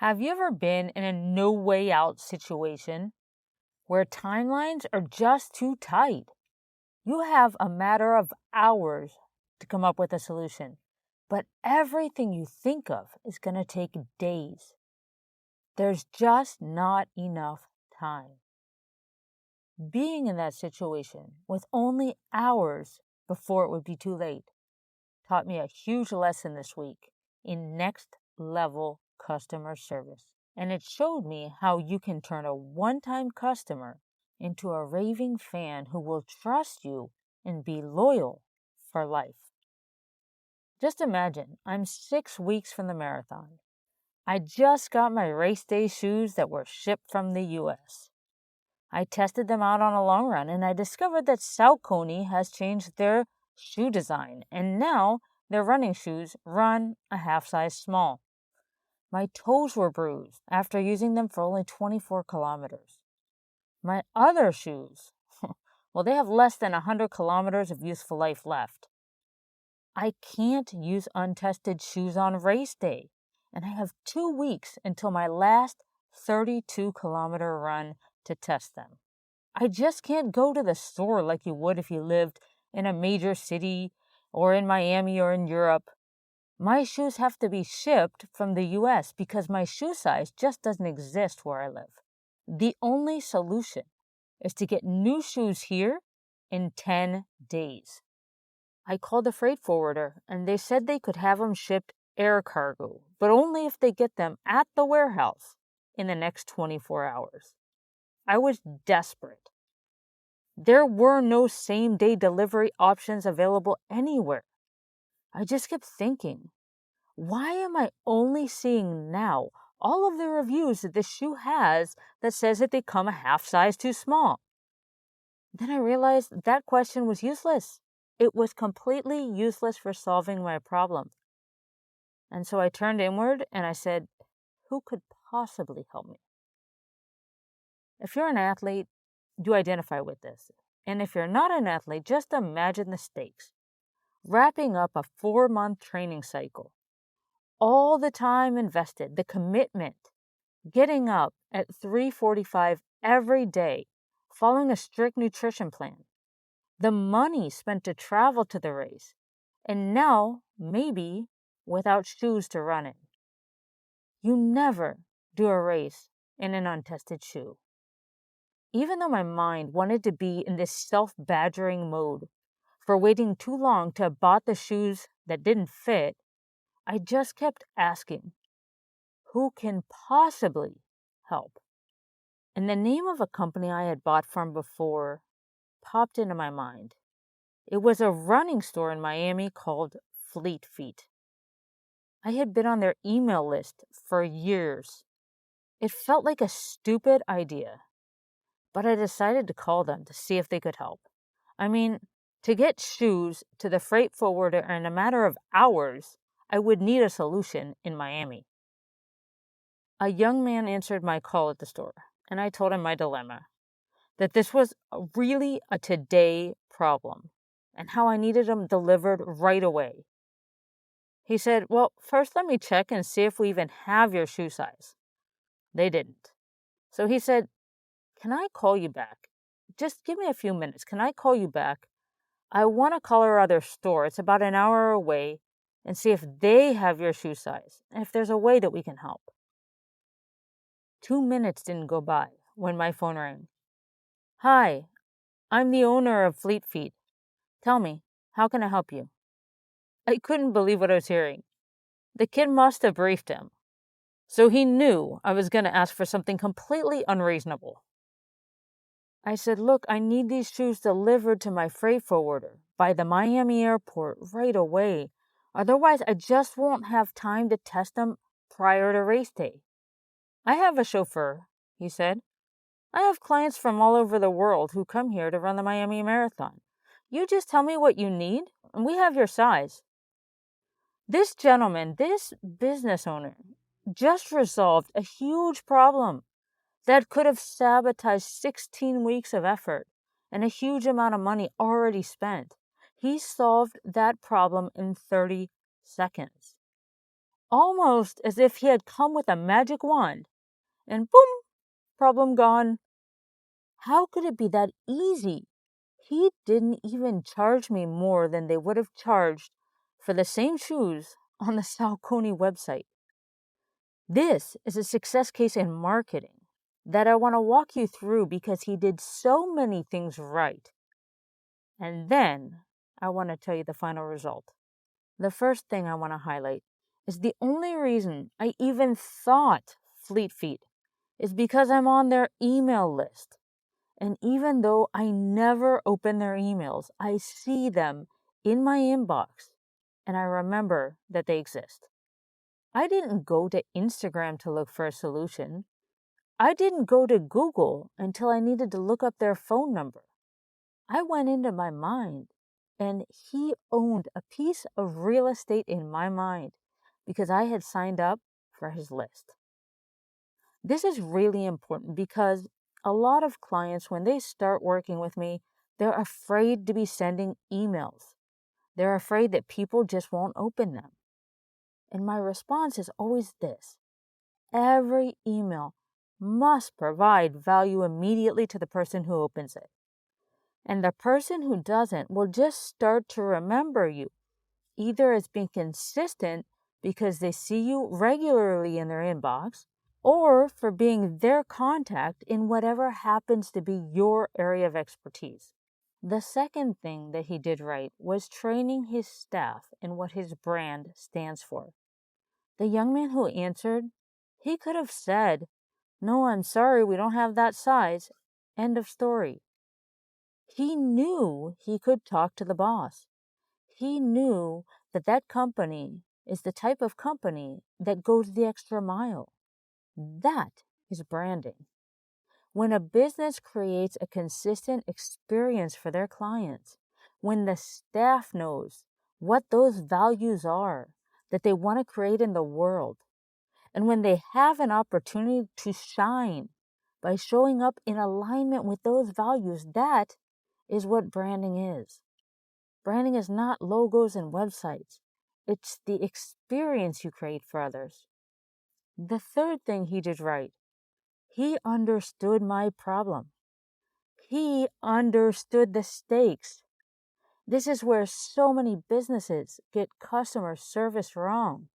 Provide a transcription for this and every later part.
Have you ever been in a no way out situation where timelines are just too tight? You have a matter of hours to come up with a solution, but everything you think of is going to take days. There's just not enough time. Being in that situation with only hours before it would be too late taught me a huge lesson this week in next level customer service. And it showed me how you can turn a one-time customer into a raving fan who will trust you and be loyal for life. Just imagine, I'm 6 weeks from the marathon. I just got my race day shoes that were shipped from the US. I tested them out on a long run and I discovered that Saucony has changed their shoe design and now their running shoes run a half size small. My toes were bruised after using them for only 24 kilometers. My other shoes, well, they have less than 100 kilometers of useful life left. I can't use untested shoes on race day, and I have 2 weeks until my last 32-kilometer run to test them. I just can't go to the store like you would if you lived in a major city or in Miami or in Europe. My shoes have to be shipped from the US because my shoe size just doesn't exist where I live. The only solution is to get new shoes here in 10 days. I called the freight forwarder and they said they could have them shipped air cargo, but only if they get them at the warehouse in the next 24 hours. I was desperate. There were no same-day delivery options available anywhere. I just kept thinking, why am I only seeing now all of the reviews that this shoe has that says that they come a half size too small? Then I realized that question was useless. It was completely useless for solving my problem. And so I turned inward and I said, who could possibly help me? If you're an athlete, you identify with this. And if you're not an athlete, just imagine the stakes. Wrapping up a 4-month training cycle. All the time invested, the commitment, getting up at 3:45 every day, following a strict nutrition plan, the money spent to travel to the race, and now, maybe, without shoes to run in. You never do a race in an untested shoe. Even though my mind wanted to be in this self-badgering mode for waiting too long to have bought the shoes that didn't fit, I just kept asking, who can possibly help? And the name of a company I had bought from before popped into my mind. It was a running store in Miami called Fleet Feet. I had been on their email list for years. It felt like a stupid idea, but I decided to call them to see if they could help. I mean, to get shoes to the freight forwarder in a matter of hours, I would need a solution in Miami. A young man answered my call at the store, and I told him my dilemma, that this was really a today problem, and how I needed them delivered right away. He said, well, first let me check and see if we even have your shoe size. They didn't. So he said, can I call you back? Just give me a few minutes. Can I call you back? I want to call our other store. It's about an hour away and see if they have your shoe size and if there's a way that we can help. 2 minutes didn't go by when my phone rang. Hi, I'm the owner of Fleet Feet. Tell me, how can I help you? I couldn't believe what I was hearing. The kid must have briefed him. So he knew I was going to ask for something completely unreasonable. I said, look, I need these shoes delivered to my freight forwarder by the Miami airport right away. Otherwise, I just won't have time to test them prior to race day. I have a chauffeur, he said. I have clients from all over the world who come here to run the Miami Marathon. You just tell me what you need, and we have your size. This gentleman, this business owner, just resolved a huge problem that could have sabotaged 16 weeks of effort and a huge amount of money already spent. He solved that problem in 30 seconds. almost as if he had come with a magic wand, and boom, problem gone. How could it be that easy? He didn't even charge me more than they would have charged for the same shoes on the Saucony website. This is a success case in marketing that I want to walk you through because he did so many things right. And then I want to tell you the final result. The first thing I want to highlight is the only reason I even thought Fleet Feet is because I'm on their email list. And even though I never open their emails, I see them in my inbox and I remember that they exist. I didn't go to Instagram to look for a solution. I didn't go to Google until I needed to look up their phone number. I went into my mind, and he owned a piece of real estate in my mind because I had signed up for his list. This is really important because a lot of clients, when they start working with me, they're afraid to be sending emails. They're afraid that people just won't open them. And my response is always this: every email must provide value immediately to the person who opens it. And the person who doesn't will just start to remember you, either as being consistent because they see you regularly in their inbox, or for being their contact in whatever happens to be your area of expertise. The second thing that he did right was training his staff in what his brand stands for. The young man who answered, he could have said, "No, I'm sorry, we don't have that size." End of story. He knew he could talk to the boss. He knew that that company is the type of company that goes the extra mile. That is branding. When a business creates a consistent experience for their clients, when the staff knows what those values are that they want to create in the world, and when they have an opportunity to shine by showing up in alignment with those values, that is what branding is. Branding is not logos and websites. It's the experience you create for others. The third thing he did right, he understood my problem. He understood the stakes. This is where so many businesses get customer service wrong.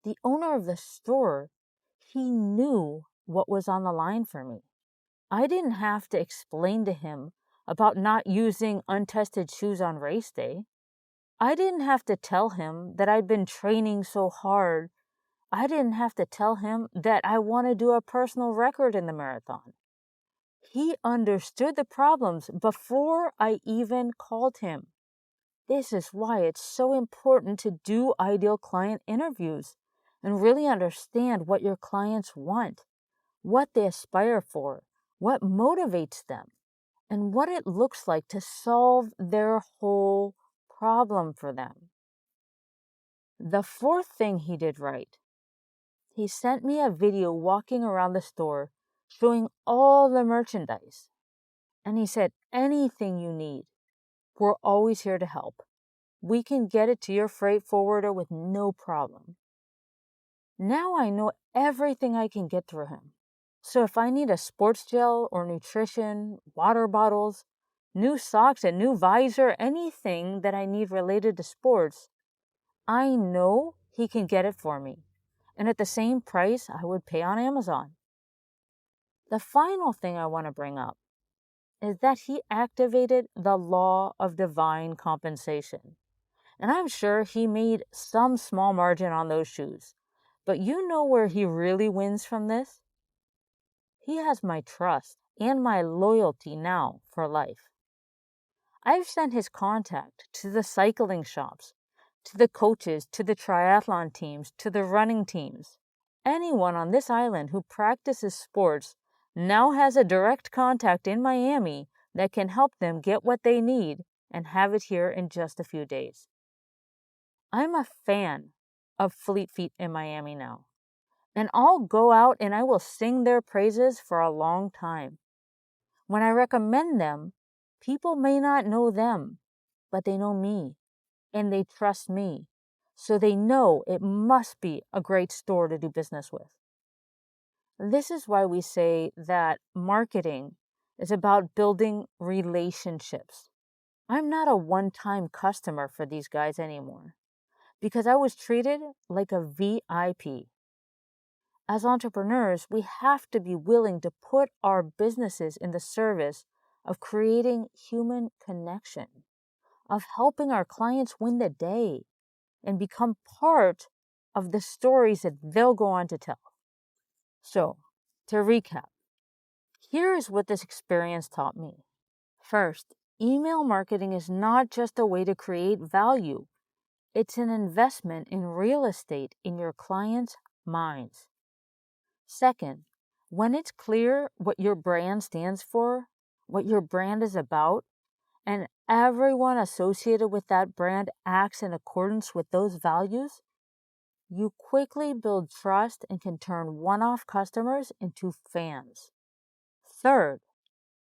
The owner of the store, he knew what was on the line for me. I didn't have to explain to him about not using untested shoes on race day. I didn't have to tell him that I'd been training so hard. I didn't have to tell him that I want to do a personal record in the marathon. He understood the problems before I even called him. This is why it's so important to do ideal client interviews and really understand what your clients want, what they aspire for, what motivates them, and what it looks like to solve their whole problem for them. The fourth thing he did right, he sent me a video walking around the store showing all the merchandise. And he said, anything you need, we're always here to help. We can get it to your freight forwarder with no problem. Now I know everything I can get through him. So if I need a sports gel or nutrition, water bottles, new socks, a new visor, anything that I need related to sports, I know he can get it for me, and at the same price I would pay on Amazon. The final thing I want to bring up is that he activated the law of divine compensation. And I'm sure he made some small margin on those shoes. But you know where he really wins from this? He has my trust and my loyalty now for life. I've sent his contact to the cycling shops, to the coaches, to the triathlon teams, to the running teams. Anyone on this island who practices sports now has a direct contact in Miami that can help them get what they need and have it here in just a few days. I'm a fan of Fleet Feet in Miami now, and I'll go out and I will sing their praises for a long time. When I recommend them, people may not know them, but they know me, and they trust me. so they know it must be a great store to do business with. This is why we say that marketing is about building relationships. I'm not a one-time customer for these guys anymore because I was treated like a VIP. As entrepreneurs, we have to be willing to put our businesses in the service of creating human connection, of helping our clients win the day, and become part of the stories that they'll go on to tell. So, to recap, here is what this experience taught me. First, email marketing is not just a way to create value. It's an investment in real estate in your clients' minds. Second, when it's clear what your brand stands for, what your brand is about, and everyone associated with that brand acts in accordance with those values, you quickly build trust and can turn one-off customers into fans. Third,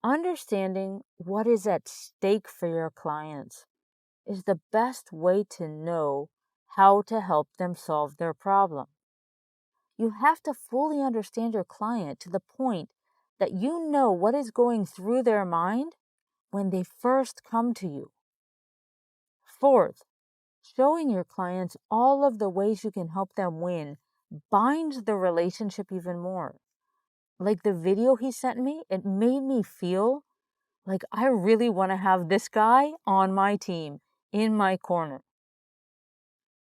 understanding what is at stake for your clients is the best way to know how to help them solve their problem. You have to fully understand your client to the point that you know what is going through their mind when they first come to you. Fourth, showing your clients all of the ways you can help them win binds the relationship even more. Like the video he sent me, it made me feel like I really want to have this guy on my team, in my corner.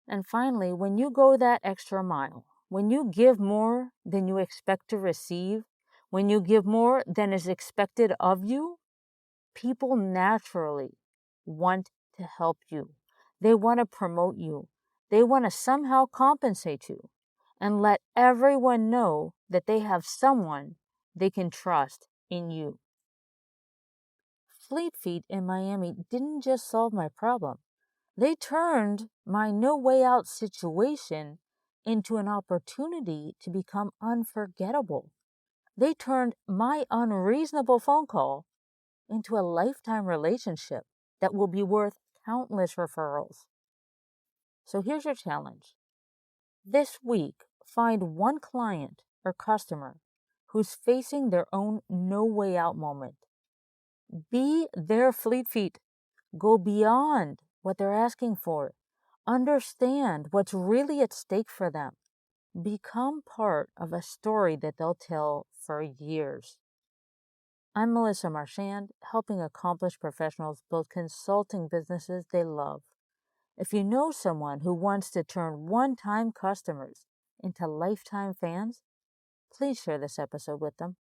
And finally, when you go that extra mile, when you give more than you expect to receive, when you give more than is expected of you, people naturally want to help you. They want to promote you. They want to somehow compensate you and let everyone know that they have someone they can trust in you. Fleet Feet in Miami didn't just solve my problem. They turned my no way out situation into an opportunity to become unforgettable. They turned my unreasonable phone call into a lifetime relationship that will be worth countless referrals. So here's your challenge. This week, find one client or customer who's facing their own no way out moment. Be their Fleet Feet. Go beyond what they're asking for. Understand what's really at stake for them. Become part of a story that they'll tell for years. I'm Melissa Marchand, helping accomplished professionals build consulting businesses they love. If you know someone who wants to turn one-time customers into lifetime fans, please share this episode with them.